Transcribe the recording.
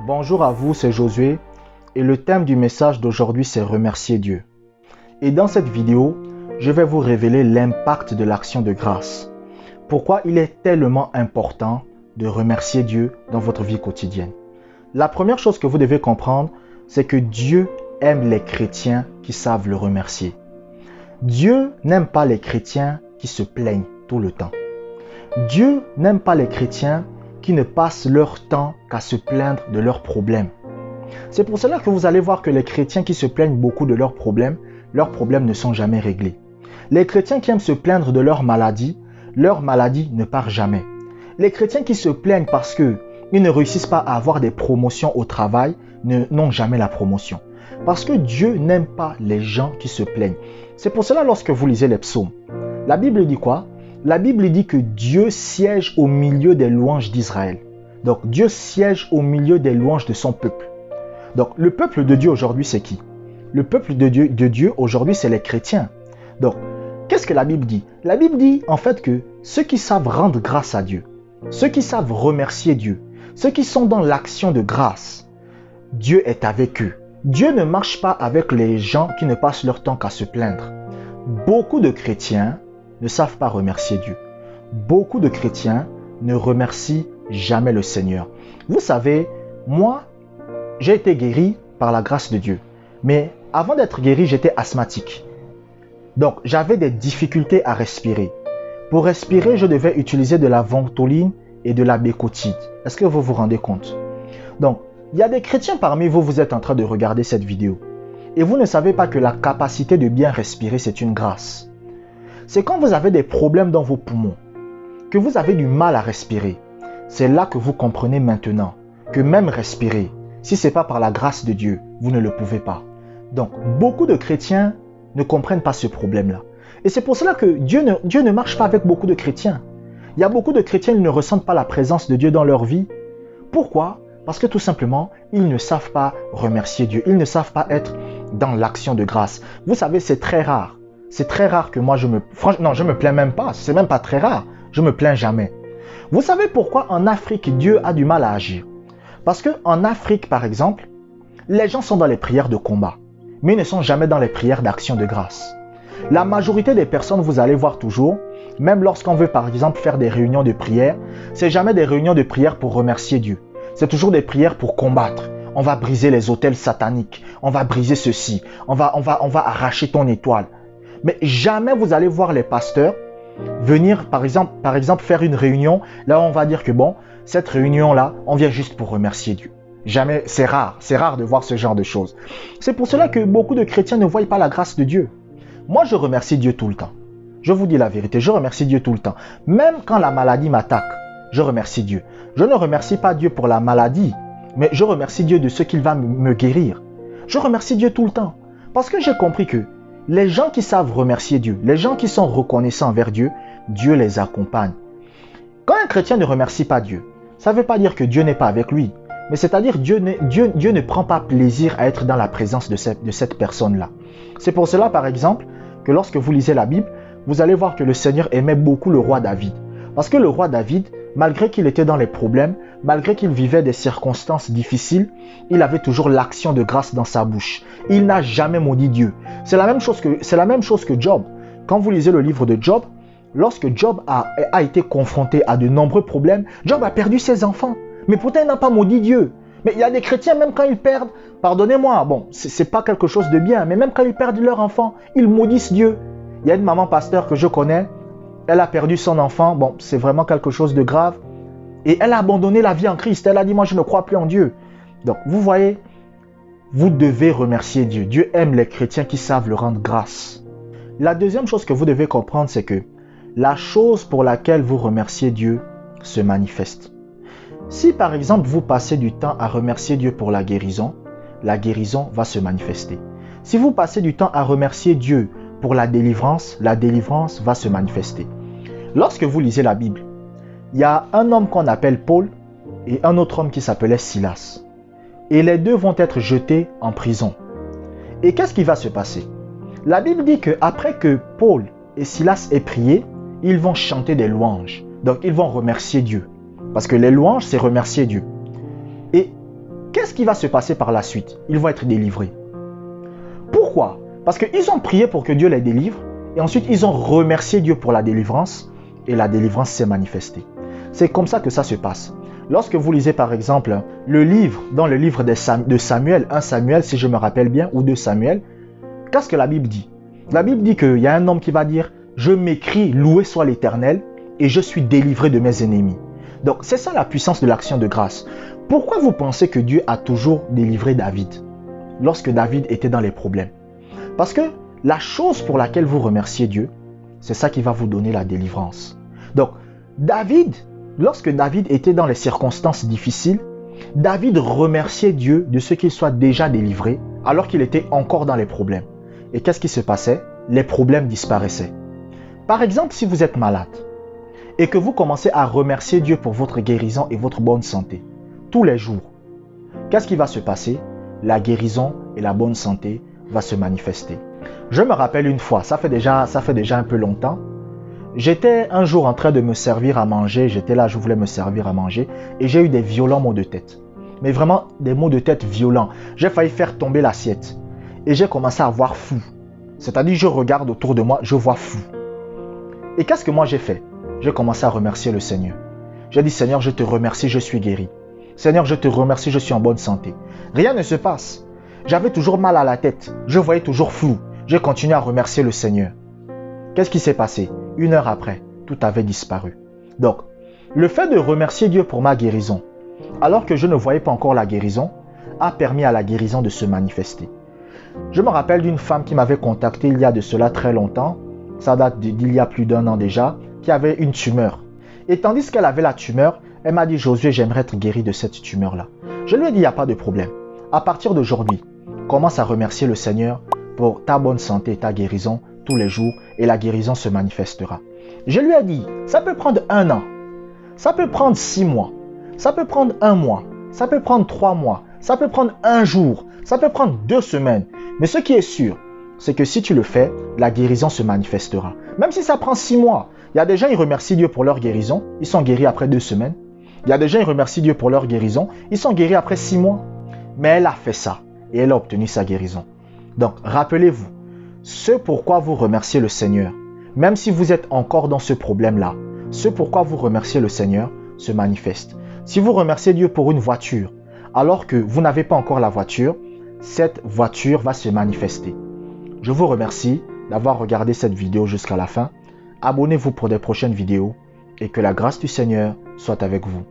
Bonjour à vous, c'est Josué et le thème du message d'aujourd'hui c'est remercier Dieu. Et dans cette vidéo, je vais vous révéler l'impact de l'action de grâce. Pourquoi il est tellement important de remercier Dieu dans votre vie quotidienne. La première chose que vous devez comprendre, c'est que Dieu aime les chrétiens qui savent le remercier. Dieu n'aime pas les chrétiens qui se plaignent tout le temps. Dieu n'aime pas les chrétiens qui ne passent leur temps qu'à se plaindre de leurs problèmes. C'est pour cela que vous allez voir que les chrétiens qui se plaignent beaucoup de leurs problèmes ne sont jamais réglés. Les chrétiens qui aiment se plaindre de leur maladie ne part jamais. Les chrétiens qui se plaignent parce qu'ils ne réussissent pas à avoir des promotions au travail n'ont jamais la promotion. Parce que Dieu n'aime pas les gens qui se plaignent. C'est pour cela lorsque vous lisez les psaumes, la Bible dit quoi? La Bible dit que Dieu siège au milieu des louanges d'Israël. Donc Dieu siège au milieu des louanges de son peuple. Donc le peuple de Dieu aujourd'hui c'est qui? Le peuple de Dieu aujourd'hui c'est les chrétiens. Donc qu'est-ce que la Bible dit? La Bible dit en fait que ceux qui savent rendre grâce à Dieu, ceux qui savent remercier Dieu, ceux qui sont dans l'action de grâce, Dieu est avec eux. Dieu ne marche pas avec les gens qui ne passent leur temps qu'à se plaindre. Beaucoup de chrétiens ne savent pas remercier Dieu. Beaucoup de chrétiens ne remercient jamais le Seigneur. Vous savez, moi, j'ai été guéri par la grâce de Dieu. Mais avant d'être guéri, j'étais asthmatique. Donc, j'avais des difficultés à respirer. Pour respirer, je devais utiliser de la ventoline et de la bécotide. Est-ce que vous vous rendez compte? Donc, il y a des chrétiens parmi vous, vous êtes en train de regarder cette vidéo. Et vous ne savez pas que la capacité de bien respirer, c'est une grâce. C'est quand vous avez des problèmes dans vos poumons, que vous avez du mal à respirer. C'est là que vous comprenez maintenant que même respirer, si ce n'est pas par la grâce de Dieu, vous ne le pouvez pas. Donc, beaucoup de chrétiens ne comprennent pas ce problème-là. Et c'est pour cela que Dieu ne marche pas avec beaucoup de chrétiens. Il y a beaucoup de chrétiens qui ne ressentent pas la présence de Dieu dans leur vie. Pourquoi? Parce que tout simplement, ils ne savent pas remercier Dieu. Ils ne savent pas être dans l'action de grâce. Vous savez, c'est très rare. C'est très rare que moi je me plains même pas. C'est même pas très rare. Je me plains jamais. Vous savez pourquoi en Afrique, Dieu a du mal à agir? Parce qu'en Afrique, par exemple, les gens sont dans les prières de combat, mais ils ne sont jamais dans les prières d'action de grâce. La majorité des personnes, vous allez voir toujours, même lorsqu'on veut par exemple faire des réunions de prière, c'est jamais des réunions de prière pour remercier Dieu. C'est toujours des prières pour combattre. On va briser les autels sataniques. On va briser ceci. On va arracher ton étoile. Mais jamais vous allez voir les pasteurs venir par exemple faire une réunion. Là on va dire que bon, cette réunion-là, on vient juste pour remercier Dieu. Jamais, c'est rare de voir ce genre de choses. C'est pour cela que beaucoup de chrétiens ne voient pas la grâce de Dieu. Moi je remercie Dieu tout le temps. Je vous dis la vérité, je remercie Dieu tout le temps. Même quand la maladie m'attaque, je remercie Dieu. Je ne remercie pas Dieu pour la maladie, mais je remercie Dieu de ce qu'il va me guérir. Je remercie Dieu tout le temps. Parce que j'ai compris que les gens qui savent remercier Dieu, les gens qui sont reconnaissants envers Dieu, Dieu les accompagne. Quand un chrétien ne remercie pas Dieu, ça ne veut pas dire que Dieu n'est pas avec lui, mais c'est-à-dire Dieu ne prend pas plaisir à être dans la présence de cette personne-là. C'est pour cela, par exemple, que lorsque vous lisez la Bible, vous allez voir que le Seigneur aimait beaucoup le roi David. Parce que le roi David, malgré qu'il était dans les problèmes, malgré qu'il vivait des circonstances difficiles, il avait toujours l'action de grâce dans sa bouche. Il n'a jamais maudit Dieu. C'est la même chose que Job. Quand vous lisez le livre de Job, lorsque Job a été confronté à de nombreux problèmes, Job a perdu ses enfants. Mais pourtant, il n'a pas maudit Dieu. Mais il y a des chrétiens, même quand ils perdent, pardonnez-moi, bon, c'est pas quelque chose de bien, mais même quand ils perdent leur enfant, ils maudissent Dieu. Il y a une maman pasteur que je connais, elle a perdu son enfant, bon, c'est vraiment quelque chose de grave. Et elle a abandonné la vie en Christ. Elle a dit, moi, je ne crois plus en Dieu. Donc, vous voyez, vous devez remercier Dieu. Dieu aime les chrétiens qui savent le rendre grâce. La deuxième chose que vous devez comprendre, c'est que la chose pour laquelle vous remerciez Dieu se manifeste. Si, par exemple, vous passez du temps à remercier Dieu pour la guérison va se manifester. Si vous passez du temps à remercier Dieu pour la délivrance va se manifester. Lorsque vous lisez la Bible, il y a un homme qu'on appelle Paul et un autre homme qui s'appelait Silas. Et les deux vont être jetés en prison. Et qu'est-ce qui va se passer? La Bible dit qu'après que Paul et Silas aient prié, ils vont chanter des louanges. Donc ils vont remercier Dieu. Parce que les louanges, c'est remercier Dieu. Et qu'est-ce qui va se passer par la suite? Ils vont être délivrés. Pourquoi? Parce qu'ils ont prié pour que Dieu les délivre et ensuite ils ont remercié Dieu pour la délivrance et la délivrance s'est manifestée. C'est comme ça que ça se passe. Lorsque vous lisez par exemple dans le livre de Samuel, 1 Samuel si je me rappelle bien, ou 2 Samuel, qu'est-ce que la Bible dit? La Bible dit qu'il y a un homme qui va dire « Je m'écrie, loué soit l'Éternel et je suis délivré de mes ennemis ». Donc c'est ça la puissance de l'action de grâce. Pourquoi vous pensez que Dieu a toujours délivré David lorsque David était dans les problèmes? Parce que la chose pour laquelle vous remerciez Dieu, c'est ça qui va vous donner la délivrance. Donc lorsque David était dans les circonstances difficiles, David remerciait Dieu de ce qu'il soit déjà délivré alors qu'il était encore dans les problèmes. Et qu'est-ce qui se passait? Les problèmes disparaissaient. Par exemple, si vous êtes malade et que vous commencez à remercier Dieu pour votre guérison et votre bonne santé tous les jours, qu'est-ce qui va se passer? La guérison et la bonne santé va se manifester. Je me rappelle une fois, ça fait déjà un peu longtemps, j'étais un jour en train de me servir à manger, j'étais là, je voulais me servir à manger et j'ai eu des violents maux de tête. Mais vraiment des maux de tête violents. J'ai failli faire tomber l'assiette et j'ai commencé à voir flou. C'est-à-dire je regarde autour de moi, je vois flou. Et qu'est-ce que moi j'ai fait? J'ai commencé à remercier le Seigneur. J'ai dit Seigneur, je te remercie, je suis guéri. Seigneur, je te remercie, je suis en bonne santé. Rien ne se passe. J'avais toujours mal à la tête, je voyais toujours flou. J'ai continué à remercier le Seigneur. Qu'est-ce qui s'est passé? 1 heure après, tout avait disparu. Donc, le fait de remercier Dieu pour ma guérison, alors que je ne voyais pas encore la guérison, a permis à la guérison de se manifester. Je me rappelle d'une femme qui m'avait contacté il y a de cela très longtemps, ça date d'il y a plus d'1 an déjà, qui avait une tumeur. Et tandis qu'elle avait la tumeur, elle m'a dit « Josué, j'aimerais être guéri de cette tumeur-là ». Je lui ai dit « Il n'y a pas de problème. À partir d'aujourd'hui, commence à remercier le Seigneur pour ta bonne santé et ta guérison tous les jours et la guérison se manifestera. » Je lui ai dit « Ça peut prendre 1 an, ça peut prendre 6 mois, ça peut prendre 1 mois, ça peut prendre 3 mois, ça peut prendre 1 jour, ça peut prendre 2 semaines. Mais ce qui est sûr, c'est que si tu le fais, la guérison se manifestera. Même si ça prend 6 mois. Il y a des gens qui remercient Dieu pour leur guérison, ils sont guéris après 2 semaines. Il y a des gens qui remercient Dieu pour leur guérison, ils sont guéris après 6 mois. Mais elle a fait ça et elle a obtenu sa guérison. Donc, rappelez-vous, ce pourquoi vous remerciez le Seigneur, même si vous êtes encore dans ce problème-là, ce pourquoi vous remerciez le Seigneur se manifeste. Si vous remerciez Dieu pour une voiture, alors que vous n'avez pas encore la voiture, cette voiture va se manifester. Je vous remercie d'avoir regardé cette vidéo jusqu'à la fin. Abonnez-vous pour des prochaines vidéos et que la grâce du Seigneur soit avec vous.